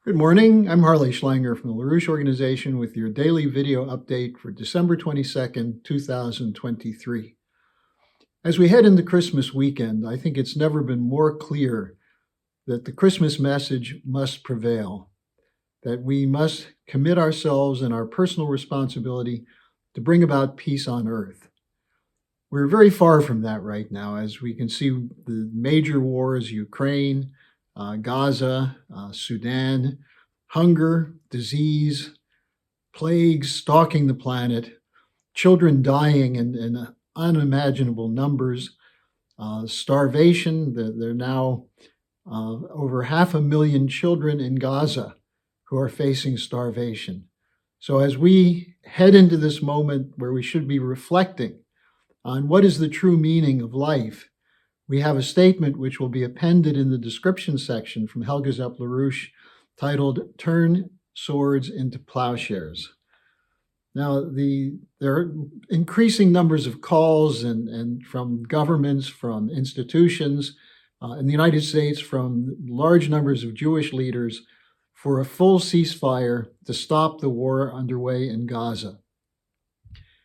Good morning. I'm Harley Schlanger from the LaRouche Organization with your daily video update for December 22nd, 2023. As we head into Christmas weekend, I think it's never been more clear that the Christmas message must prevail, that we must commit ourselves and our personal responsibility to bring about peace on earth. We're very far from that right now, as we can see the major wars, Ukraine, Gaza, Sudan, hunger, disease, plagues stalking the planet, children dying in unimaginable numbers, starvation. There are now over 500,000 children in Gaza who are facing starvation. So as we head into this moment where we should be reflecting on what is the true meaning of life, we have a statement which will be appended in the description section from Helga Zepp LaRouche titled, "Turn Swords into Plowshares." Now, there are increasing numbers of calls and from governments, from institutions, in the United States, from large numbers of Jewish leaders for a full ceasefire to stop the war underway in Gaza.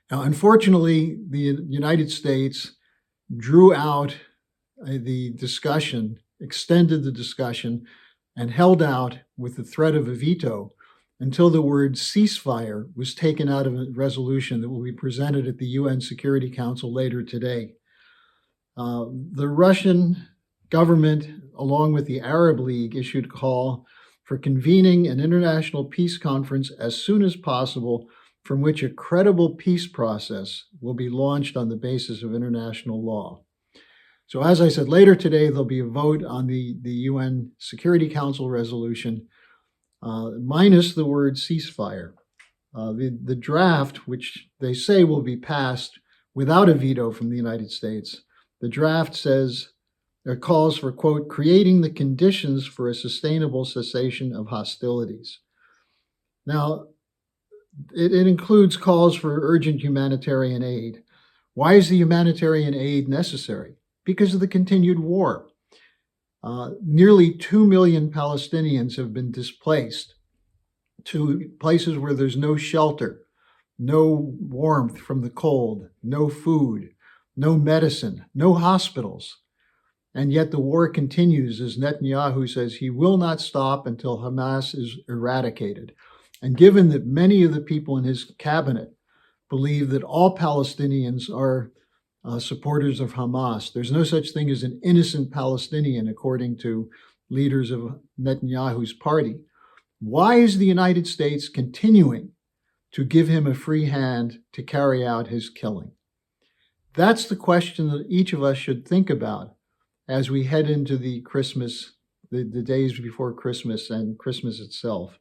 Now, unfortunately, the United States drew out the discussion, extended the discussion, and held out with the threat of a veto until the word ceasefire was taken out of a resolution that will be presented at the UN Security Council later today. The Russian government, along with the Arab League, issued a call for convening an international peace conference as soon as possible, from which a credible peace process will be launched on the basis of international law. So as I said, later today, there'll be a vote on the UN Security Council resolution, minus the word ceasefire. The draft, which they say will be passed without a veto from the United States, the draft says, it calls for, quote, creating the conditions for a sustainable cessation of hostilities. Now, it includes calls for urgent humanitarian aid. Why is the humanitarian aid necessary? Because of the continued war. Nearly 2 million Palestinians have been displaced to places where there's no shelter, no warmth from the cold, no food, no medicine, no hospitals. And yet the war continues, as Netanyahu says he will not stop until Hamas is eradicated. And given that many of the people in his cabinet believe that all Palestinians are supporters of Hamas, there's no such thing as an innocent Palestinian, according to leaders of Netanyahu's party. Why is the United States continuing to give him a free hand to carry out his killing? That's the question that each of us should think about as we head into the days before Christmas and Christmas itself.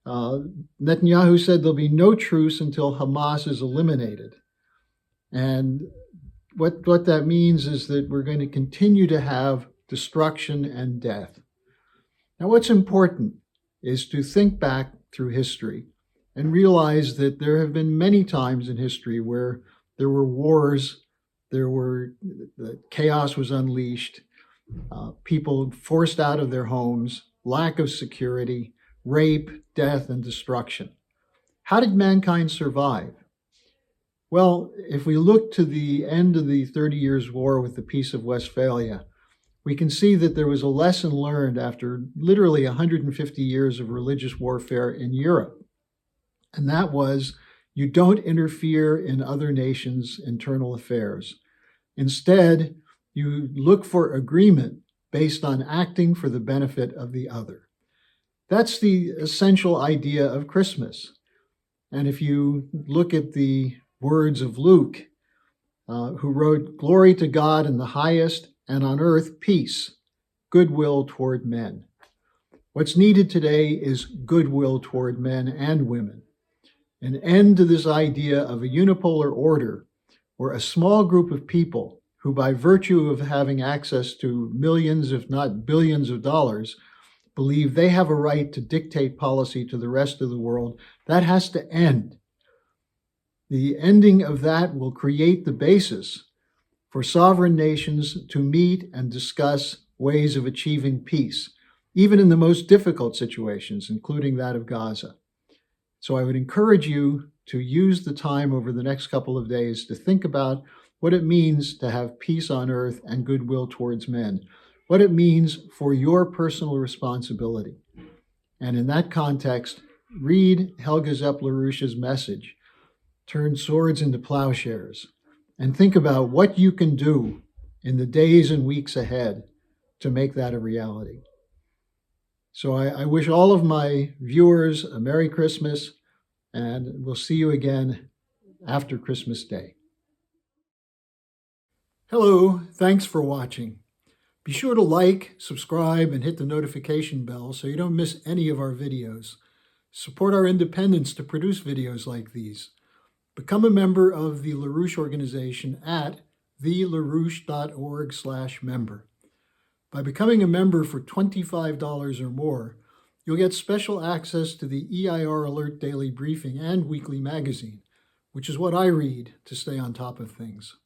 Netanyahu said there'll be no truce until Hamas is eliminated. And what that means is that we're going to continue to have destruction and death. Now, what's important is to think back through history and realize that there have been many times in history where there were wars, chaos was unleashed, people forced out of their homes, lack of security, rape, death, and destruction. How did mankind survive? Well, if we look to the end of the 30 Years' War with the Peace of Westphalia, we can see that there was a lesson learned after literally 150 years of religious warfare in Europe. And that was, you don't interfere in other nations' internal affairs. Instead, you look for agreement based on acting for the benefit of the other. That's the essential idea of Christmas. And if you look at the words of Luke, who wrote, "Glory to God in the highest, and on earth peace, goodwill toward men." What's needed today is goodwill toward men and women. An end to this idea of a unipolar order where a small group of people who, by virtue of having access to millions, if not billions of dollars, believe they have a right to dictate policy to the rest of the world. That has to end. The ending of that will create the basis for sovereign nations to meet and discuss ways of achieving peace. even in the most difficult situations, including that of Gaza. So I would encourage you to use the time over the next couple of days to think about what it means to have peace on earth and goodwill towards men, what it means for your personal responsibility. And in that context, read Helga Zepp-LaRouche's message, Turn Swords into Plowshares, and think about what you can do in the days and weeks ahead to make that a reality. So I wish all of my viewers a Merry Christmas, and we'll see you again after Christmas Day. Hello, thanks for watching. Be sure to like, subscribe, and hit the notification bell so you don't miss any of our videos. Support our independence to produce videos like these. Become a member of the LaRouche organization at thelarouche.org/member. By becoming a member for $25 or more, you'll get special access to the EIR Alert Daily Briefing and Weekly Magazine, which is what I read to stay on top of things.